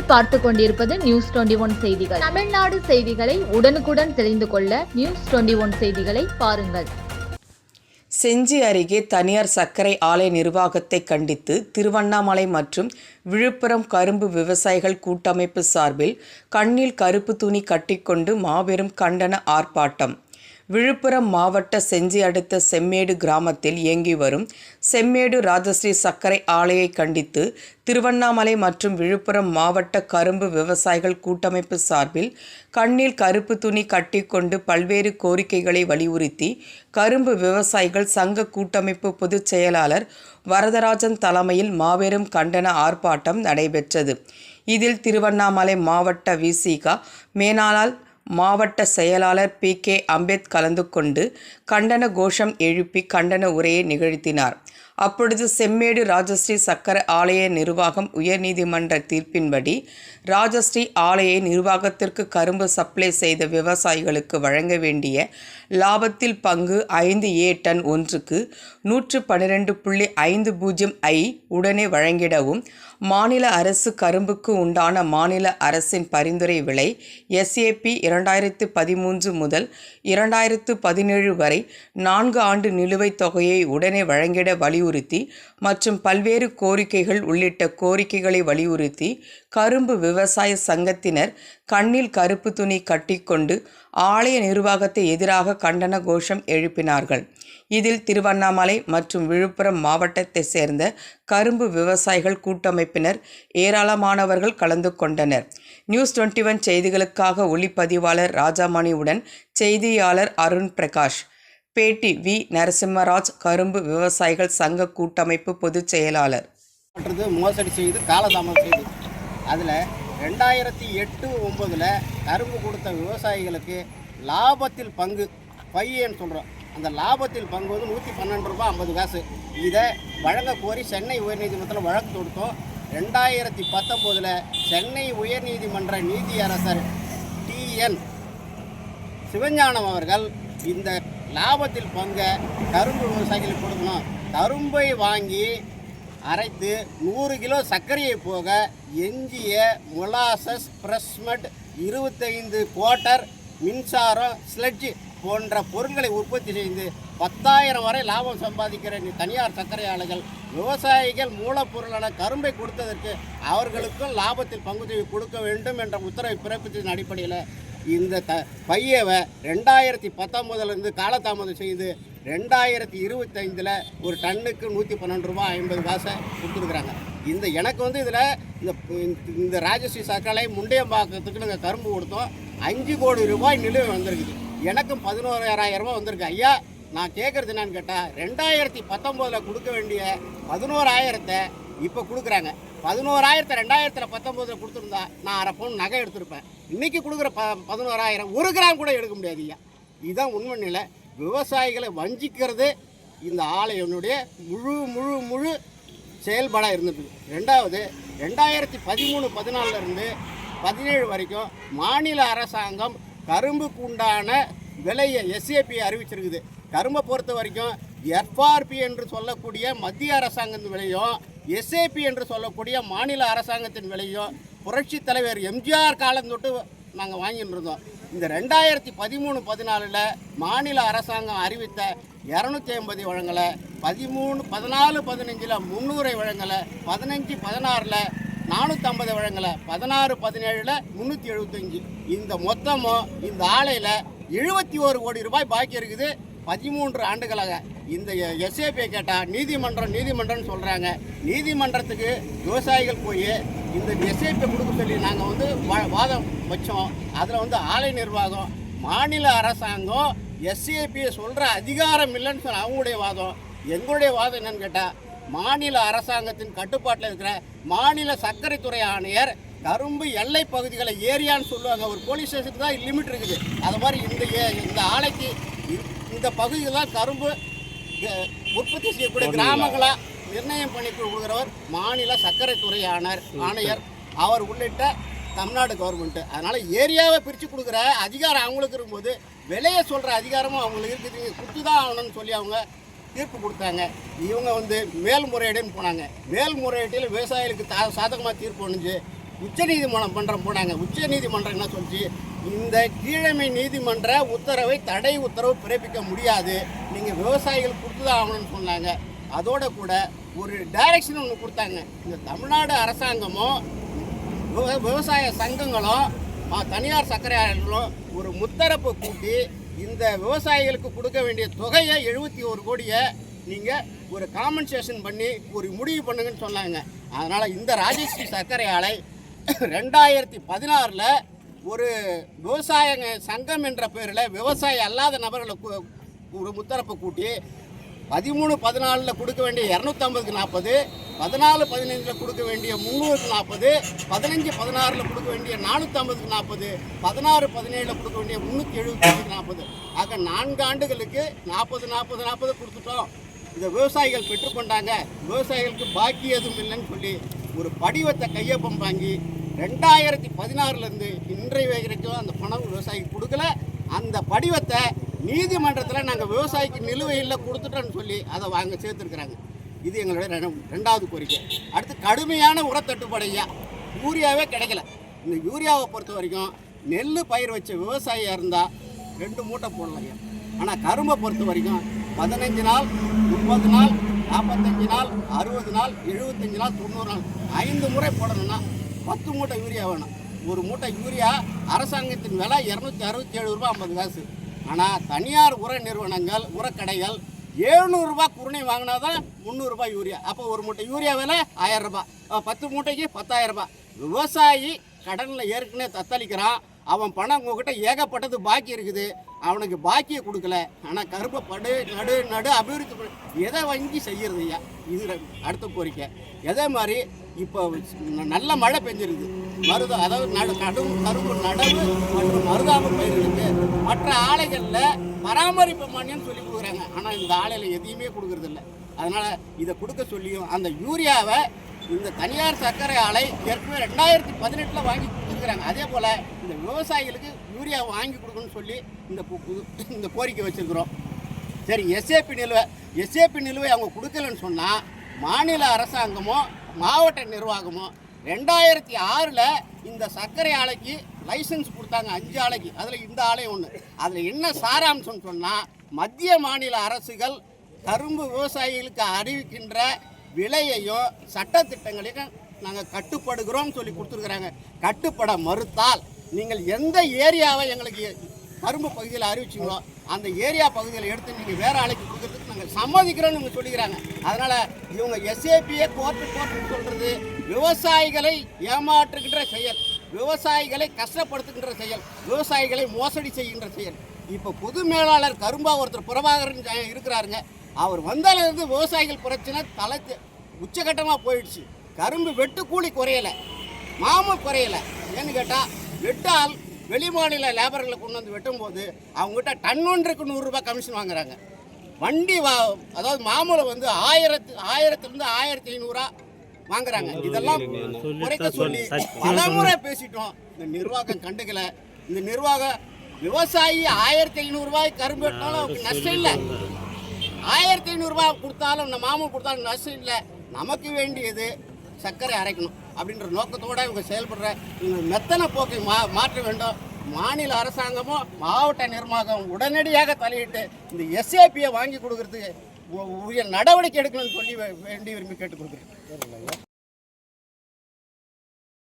நீங்கள் பார்த்து கொண்டிருப்பது நியூஸ் 21 செய்திகள். தமிழ்நாடு செய்திகளை உடனுக்குடன் தெரிந்து கொள்ள நியூஸ் 21 செய்திகளை பாருங்கள். செஞ்சி அருகே தனியார் சர்க்கரை ஆலை நிர்வாகத்தை கண்டித்து திருவண்ணாமலை மற்றும் விழுப்புரம் கரும்பு விவசாயிகள் கூட்டமைப்பு சார்பில் கண்ணில் கருப்பு துணி கட்டிக்கொண்டு மாபெரும் கண்டன ஆர்ப்பாட்டம். விழுப்புரம் மாவட்ட செஞ்சி அடுத்த செம்மேடு கிராமத்தில் இயங்கி வரும் செம்மேடு ராஜஸ்ரீ சர்க்கரை ஆலையை கண்டித்து திருவண்ணாமலை மற்றும் விழுப்புரம் மாவட்ட கரும்பு விவசாயிகள் கூட்டமைப்பு சார்பில் கண்ணில் கருப்பு துணி கட்டிக்கொண்டு பல்வேறு கோரிக்கைகளை வலியுறுத்தி கரும்பு விவசாயிகள் சங்க கூட்டமைப்பு பொதுச் செயலாளர் வரதராஜன் தலைமையில் மாபெரும் கண்டன ஆர்ப்பாட்டம் நடைபெற்றது. இதில் திருவண்ணாமலை மாவட்ட விசிக மேனாள் மாவட்ட செயலாளர் PK அம்பேத் கலந்து கொண்டு கண்டன கோஷம் எழுப்பி கண்டன உரையை நிகழ்த்தினார். அப்பொழுது செம்மேடு ராஜஸ்ரீ சர்க்கரை ஆலய நிர்வாகம் உயர்நீதிமன்ற தீர்ப்பின்படி ராஜஸ்ரீ ஆலையை நிர்வாகத்திற்கு கரும்பு சப்ளை செய்த விவசாயிகளுக்கு வழங்க வேண்டிய லாபத்தில் பங்கு 5A டன் ஒன்றுக்கு 112.50 உடனே வழங்கிடவும், மாநில அரசு கரும்புக்கு உண்டான மாநில அரசின் பரிந்துரை விலை SAP 2013 முதல் 2017 வரை 4 ஆண்டு நிலுவைத் தொகையை உடனே வழங்கிட வலியுறுத்தி மற்றும் பல்வேறு கோரிக்கைகள் உள்ளிட்ட கோரிக்கைகளை வலியுறுத்தி கரும்பு விவசாய சங்கத்தினர் கண்ணில் கருப்பு துணி கட்டிக்கொண்டு ஆலய நிர்வாகத்தை எதிராக கண்டன கோஷம் எழுப்பினார்கள். இதில் திருவண்ணாமலை மற்றும் விழுப்புரம் மாவட்டத்தை சேர்ந்த கரும்பு விவசாயிகள் கூட்டமைப்பினர் ஏராளமானவர்கள் கலந்து கொண்டனர். நியூஸ் 21 செய்திகளுக்காக ஒளிப்பதிவாளர் ராஜாமணியுடன் செய்தியாளர் அருண் பிரகாஷ். பேட்டி வி நரசிம்மராஜ், கரும்பு விவசாயிகள் சங்க கூட்டமைப்பு பொதுச் செயலாளர். மோசடி செய்து காலதாமதம் செய்து அதில் 2008-9 கரும்பு கொடுத்த விவசாயிகளுக்கு லாபத்தில் பங்கு பையன்னு சொல்கிறோம். அந்த லாபத்தில் பங்கு வந்து ₹112.50. இதை வழங்க கோரி சென்னை உயர்நீதிமன்றத்தில் வழக்கு தொடுத்தோம். 2019 சென்னை உயர்நீதிமன்ற நீதியரசர் TN சிவஞானம் அவர்கள் இந்த லாபத்தில் பங்கை கரும்பு விவசாயிகளுக்கு கொடுக்கணும், கரும்பை வாங்கி அரைத்து 100 கிலோ சர்க்கரையை போக எஞ்சிய மொலாசஸ், பிரஸ்மட், 25 குவார்ட்டர், மின்சாரம், ஸ்லட்ஜ் போன்ற பொருட்களை உற்பத்தி செய்து 10,000 வரை லாபம் சம்பாதிக்கிற தனியார் சர்க்கரை ஆலைகள் விவசாயிகள் மூலப்பொருளான கரும்பை கொடுத்ததற்கு அவர்களுக்கும் லாபத்தில் பங்குதொகை கொடுக்க வேண்டும் என்ற உத்தரவை பிறப்பித்ததன் அடிப்படையில் இந்த பையவை 2019 காலதாமதம் செய்து 2025 ஒரு டன்னுக்கு ₹112.50 கொடுத்துருக்குறாங்க. எனக்கு வந்து இதில் இந்த ராஜஸ்ரீ சர்க்கரை முண்டியம்பாக்கத்துக்கு நாங்கள் கரும்பு கொடுத்தோம். 5 கோடி ரூபாய் நிலுவை வந்திருக்குது. எனக்கும் 11,000 வந்திருக்கு. ஐயா, நான் கேட்குறது என்னன்னு கேட்டால் 2019 கொடுக்க வேண்டிய 11,000 இப்போ கொடுக்குறாங்க. 11,000 2019 கொடுத்துருந்தா நான் அரை பவுன் நகை எடுத்திருப்பேன். இன்றைக்கி கொடுக்குற 11,000 1 கிராம் கூட எடுக்க முடியாது. ஐயா, இதுதான் உண்மை நிலை. விவசாயிகளை வஞ்சிக்கிறது இந்த ஆலையினுடைய முழு செயல்பாடாக இருந்துருக்கு. ரெண்டாவது, 2013-14 17 வரைக்கும் மாநில அரசாங்கம் கரும்புக்கு உண்டான விலையை SAP அறிவிச்சிருக்குது. கரும்பை பொறுத்த வரைக்கும் FRP என்று சொல்லக்கூடிய மத்திய அரசாங்கத்தின் விலையும் SAP என்று சொல்லக்கூடிய மாநில அரசாங்கத்தின் விலையும் புரட்சி தலைவர் MGR காலம் தொட்டு நாங்கள் வாங்கிட்டு இருந்தோம். இந்த 2013-14 மாநில அரசாங்கம் அறிவித்த 250 வழங்கலை, 14-15 300 வழங்கலை, 15-16 450 வழங்கலை, 16-17 375. இந்த மொத்தமும் இந்த ஆலையில் 71 கோடி ரூபாய் பாக்கி இருக்குது. 13 ஆண்டுகளாக இந்த SAP கேட்டால் நீதிமன்றம்னு சொல்கிறாங்க. நீதிமன்றத்துக்கு விவசாயிகள் போய் இந்த SAP கொடுக்க சொல்லி நாங்கள் வந்து வாதம் வச்சோம். அதில் வந்து ஆலை நிர்வாகம், மாநில அரசாங்கம் SAPயை சொல்கிற அதிகாரம் இல்லைன்னு சொன்ன அவங்களுடைய வாதம். எங்களுடைய வாதம் என்னன்னு கேட்டால், மாநில அரசாங்கத்தின் கட்டுப்பாட்டில் இருக்கிற மாநில சர்க்கரைத்துறை ஆணையர் கரும்பு எல்லை பகுதிகளை ஏரியான்னு சொல்லுவாங்க. ஒரு போலீஸ் ஸ்டேஷனுக்கு தான் லிமிட் இருக்குது. அது மாதிரி இந்த ஆலைக்கு இந்த பகுதியில் கரும்பு உற்பத்தி செய்யக்கூடிய கிராமங்களாக நிர்ணயம் பண்ணி கொடுக்குறவர் மாநில சர்க்கரைத்துறை ஆணையர் அவர் உள்ளிட்ட தமிழ்நாடு கவர்மெண்ட்டு. அதனால் ஏரியாவை பிரித்து கொடுக்குற அதிகாரம் அவங்களுக்கு இருக்கும்போது விலையை சொல்கிற அதிகாரமும் அவங்களுக்கு இருக்குது. கொடுத்து தான் ஆகணும்னு சொல்லி அவங்க தீர்ப்பு கொடுத்தாங்க. இவங்க வந்து மேல்முறையீடுன்னு போனாங்க. மேல்முறையீட்டில் விவசாயிகளுக்கு சாதகமாக தீர்ப்பு ஒழிஞ்சு உச்சநீதிமன்றம் போனாங்க. உச்சநீதிமன்றம் என்ன சொல்லிச்சு, இந்த கீழமை நீதிமன்ற உத்தரவை தடை உத்தரவு பிறப்பிக்க முடியாது, நீங்கள் விவசாயிகள் கொடுத்துதான் ஆகணும்னு சொன்னாங்க. அதோட கூட ஒரு டைரக்ஷன் ஒன்று கொடுத்தாங்க. இந்த தமிழ்நாடு அரசாங்கமும் விவசாய சங்கங்களும் தனியார் சர்க்கரை ஆலைகளும் ஒரு முத்தரப்பு கூட்டி இந்த விவசாயிகளுக்கு கொடுக்க வேண்டிய தொகையை 71 கோடியை நீங்கள் ஒரு காம்பன்சேஷன் பண்ணி ஒரு முடிவு பண்ணுங்கன்னு சொன்னாங்க. அதனால் இந்த ராஜஸ்ரீ சர்க்கரை ஆலை 2016 ஒரு விவசாய சங்கம் என்ற பேரில் விவசாய அல்லாத நபர்களுக்கு ஒரு முத்தரப்பு கூட்டி 13-14 கொடுக்க வேண்டிய 250க்கு 40, 14-15 கொடுக்க வேண்டிய 340, 15-16 கொடுக்க வேண்டிய 450க்கு 40, 16-17 கொடுக்க வேண்டிய 370க்கு 40. ஆக 4 ஆண்டுகளுக்கு 40 கொடுத்துட்டோம். இதை விவசாயிகள் பெற்றுக்கொண்டாங்க, விவசாயிகளுக்கு பாக்கி எதுவும் இல்லைன்னு சொல்லி ஒரு படிவத்தை கையொப்பம் வாங்கி 2016 இன்றைய வரைக்கும் அந்த பணம் விவசாயிக்கு கொடுக்கல. அந்த படிவத்தை நீதிமன்றத்தில் நாங்கள் விவசாயிக்கு நிலுவையில் கொடுத்துட்டோன்னு சொல்லி அதை வாங்க சேர்த்துருக்குறாங்க. இது எங்களுடைய 2வது கோரிக்கை. அடுத்து கடுமையான உரத்தட்டுப்பாடு ஐயா, யூரியாவே கிடைக்கல. இந்த யூரியாவை பொறுத்த வரைக்கும் நெல் பயிர் வச்ச விவசாயியாக இருந்தால் 2 மூட்டை போடலாம் ஐயா. ஆனால் கரும்பை பொறுத்த வரைக்கும் 15 நாள், 30 நாள், 45 நாள், 60 நாள், 75 நாள், 90 நாள் 5 முறை போடணும்னா 10 மூட்டை யூரியா வேணும். ஒரு மூட்டை யூரியா அரசாங்கத்தின் விலை 267 ரூபா 50 காசு. ஆனால் தனியார் உர நிறுவனங்கள் உரக்கடைகள் 700 ரூபா குருணை வாங்கினா தான் 300 ரூபாய் யூரியா. அப்போ ஒரு மூட்டை யூரியா விலை 1000 ரூபாய், 10 மூட்டைக்கு 10,000 ரூபாய். விவசாயி கடனில் ஏற்கனவே தத்தளிக்கிறான், அவன் பணம் உங்ககிட்ட ஏகப்பட்டது பாக்கி இருக்குது, அவனுக்கு பாக்கியை கொடுக்கல. ஆனால் கரும்பை நடு அபிவிருத்தி எதை வாங்கி செய்கிறது ஐயா? இது அடுத்த கோரிக்கை. அதே மாதிரி இப்போ நல்ல மழை பெஞ்சிருக்கு, அதாவது கரும்பு நடவு மற்றும் மருதாம பயிர்களுக்கு மற்ற ஆலைகளில் பராமரிப்பு மானியம்னு சொல்லி கொடுக்குறாங்க. ஆனால் இந்த ஆலையில் எதையுமே கொடுக்கறதில்ல. அதனால் இதை கொடுக்க சொல்லியும் அந்த யூரியாவை இந்த தனியார் சர்க்கரை ஆலை ஏற்கனவே 2018 வாங்கி கொடுத்துருக்குறாங்க. அதே போல் இந்த விவசாயிகளுக்கு யூரியா வாங்கி கொடுக்கணும்னு சொல்லி இந்த கோரிக்கை வச்சுருக்குறோம். சரி, எஸ்ஏபி நிலுவை அவங்க கொடுக்கலன்னு சொன்னால் மாநில அரசாங்கமோ மாவட்ட நிர்வாகமோ 2006 இந்த சர்க்கரை ஆலைக்கு லைசன்ஸ் கொடுத்தாங்க, 5 ஆலைக்கு. அதில் இந்த ஆலை ஒன்று. அதில் என்ன சாராம்சம் சொன்னால், மத்திய மாநில அரசுகள் கரும்பு விவசாயிகளுக்கு அறிவிக்கின்ற விலையையும் சட்டத்திட்டங்களையும் நாங்கள் கட்டுப்படுகிறோம் சொல்லி கொடுத்துருக்குறாங்க. கட்டுப்பட மறுத்தால் நீங்கள் எந்த ஏரியாவை எங்களுக்கு கரும்பு பகுதியில் அறிவிச்சிங்களோ அந்த ஏரியா பகுதியில் எடுத்து நீங்கள் வேறு ஆலைக்கு கொடுக்கறதுக்கு நாங்கள் சம்மதிக்கிறோன்னு இவங்க சொல்லிக்கிறாங்க. அதனால் இவங்க எஸ்ஏபியை கோர்ட்டுன்னு சொல்கிறது விவசாயிகளை ஏமாற்றுகின்ற செயல், விவசாயிகளை கஷ்டப்படுத்துகின்ற செயல், விவசாயிகளை மோசடி செய்கின்ற செயல். இப்போ பொது மேலாளர் கரும்பா ஒருத்தர் பிரபாகரன் இருக்கிறாருங்க. அவர் வந்தாலிருந்து விவசாயிகள் பிரச்சனை உச்சகட்டமாக போயிடுச்சு. கரும்பு வெட்டு கூலி குறையலை, மாமூல் குறையலை. ஏன்னு கேட்டால் வெட்டால் வெளி மாநில லேபர்களை கொண்டு வந்து வெட்டும்போது அவங்ககிட்ட டன் ஒன்றுக்கு 100 ரூபாய் கமிஷன் வாங்குறாங்க. வண்டி அதாவது மாமூலை வந்து 1000லேருந்து 1500 வாங்குறாங்க. இதெல்லாம் குறைக்க சொல்லி பலமுறை பேசிட்டோம். இந்த நிர்வாகம் கண்டுக்கல. இந்த நிர்வாகம் விவசாயி 1500 ரூபாய் கரும்பு வெட்டினாலும் அவருக்கு நஷ்டம் இல்லை, 1500 ரூபாய் கொடுத்தாலும் இந்த மாமூல் கொடுத்தாலும் நஷ்டம் இல்லை. நமக்கு வேண்டியது சர்க்கரை அரைக்கணும் அப்படின்ற நோக்கத்தோடு இவங்க செயல்படுற மெத்தன போக்கை மாற்ற வேண்டும். மாநில அரசாங்கமோ மாவட்ட நிர்வாகம் உடனடியாக தலையிட்டு இந்த எஸ்ஏபியை வாங்கி கொடுக்கறதுக்கு உரிய நடவடிக்கை எடுக்கணும்னு சொல்லி வேண்டி விரும்பி கேட்டுக் கொடுக்குறேன்.